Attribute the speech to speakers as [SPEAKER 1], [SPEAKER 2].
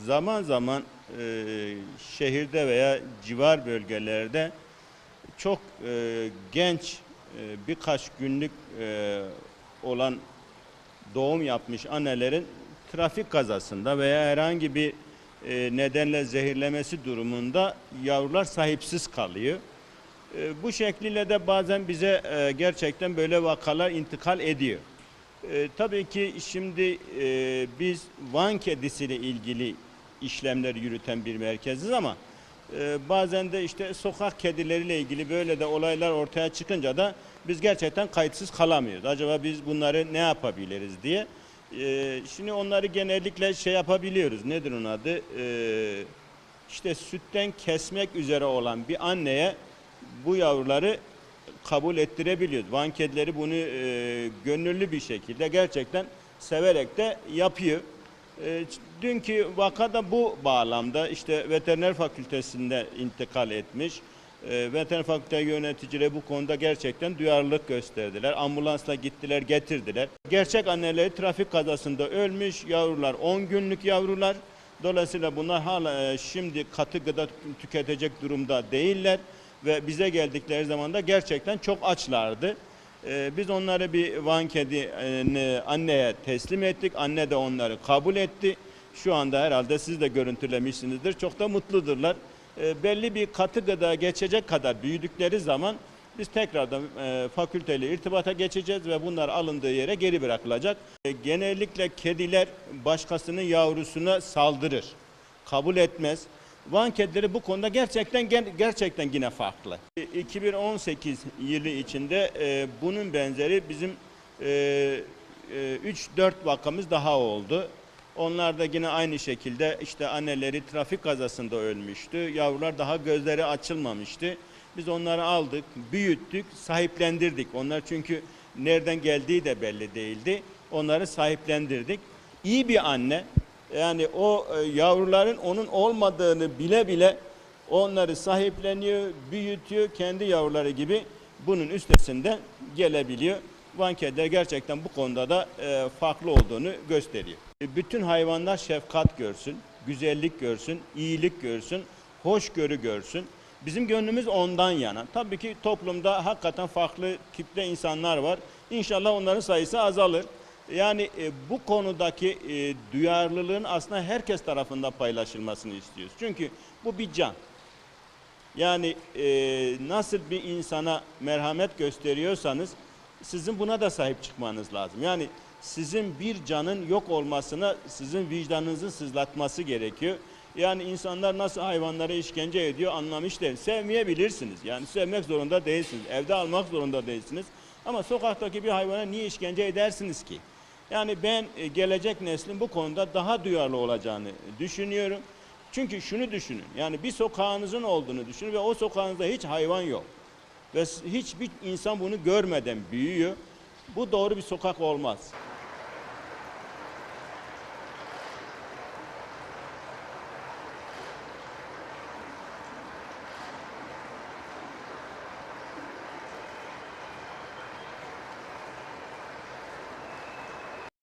[SPEAKER 1] Zaman zaman şehirde veya civar bölgelerde çok genç birkaç günlük olan doğum yapmış annelerin trafik kazasında veya herhangi bir nedenle zehirlemesi durumunda yavrular sahipsiz kalıyor. Bu şekliyle de bazen bize gerçekten böyle vakalar intikal ediyor. Tabii ki şimdi biz Van kedisiyle ilgili işlemler yürüten bir merkeziz ama bazen de işte sokak kedileriyle ilgili böyle de olaylar ortaya çıkınca da biz gerçekten kayıtsız kalamıyoruz. Acaba biz bunları ne yapabiliriz diye. Şimdi onları genellikle şey yapabiliyoruz. Nedir onun adı? İşte sütten kesmek üzere olan bir anneye bu yavruları kabul ettirebiliyoruz. Van kedileri bunu gönüllü bir şekilde gerçekten severek de yapıyor. Dünkü vakada bu bağlamda işte veteriner fakültesinde intikal etmiş. Veteriner fakülte yöneticileri bu konuda gerçekten duyarlılık gösterdiler. Ambulansla gittiler, getirdiler. Gerçek anneleri trafik kazasında ölmüş. Yavrular 10 günlük yavrular. Dolayısıyla bunlar hala şimdi katı gıda tüketecek durumda değiller. Ve bize geldikleri zaman da gerçekten çok açlardı. Biz onları bir Van kedi anneye teslim ettik. Anne de onları kabul etti. Şu anda herhalde siz de görüntülemişsinizdir. Çok da mutludurlar. Belli bir katı gıda geçecek kadar büyüdükleri zaman biz tekrardan fakülteyle irtibata geçeceğiz ve bunlar alındığı yere geri bırakılacak. Genellikle kediler başkasının yavrusuna saldırır. Kabul etmez. Van kedileri bu konuda gerçekten yine farklı. 2018 yılı içinde bunun benzeri bizim 3-4 vakamız daha oldu. Onlar da yine aynı şekilde işte anneleri trafik kazasında ölmüştü. Yavrular daha gözleri açılmamıştı. Biz onları aldık, büyüttük, sahiplendirdik. Onlar çünkü nereden geldiği de belli değildi. Onları sahiplendirdik. İyi bir anne. Yani o yavruların onun olmadığını bile bile onları sahipleniyor, büyütüyor, kendi yavruları gibi bunun üstesinden gelebiliyor. Van kediler gerçekten bu konuda da farklı olduğunu gösteriyor. Bütün hayvanlar şefkat görsün, güzellik görsün, iyilik görsün, hoşgörü görsün. Bizim gönlümüz ondan yana. Tabii ki toplumda hakikaten farklı tipte insanlar var. İnşallah onların sayısı azalır. Yani bu konudaki duyarlılığın aslında herkes tarafından paylaşılmasını istiyoruz. Çünkü bu bir can. Yani nasıl bir insana merhamet gösteriyorsanız sizin buna da sahip çıkmanız lazım. Yani sizin bir canın yok olmasına sizin vicdanınızın sızlatması gerekiyor. Yani insanlar nasıl hayvanlara işkence ediyor anlamış değil. Sevmeyebilirsiniz. Yani sevmek zorunda değilsiniz. Evde almak zorunda değilsiniz. Ama sokaktaki bir hayvana niye işkence edersiniz ki? Yani ben gelecek neslin bu konuda daha duyarlı olacağını düşünüyorum. Çünkü şunu düşünün. Yani bir sokağınızın olduğunu düşünün ve o sokağınızda hiç hayvan yok. Ve hiçbir insan bunu görmeden büyüyor. Bu doğru bir sokak olmaz.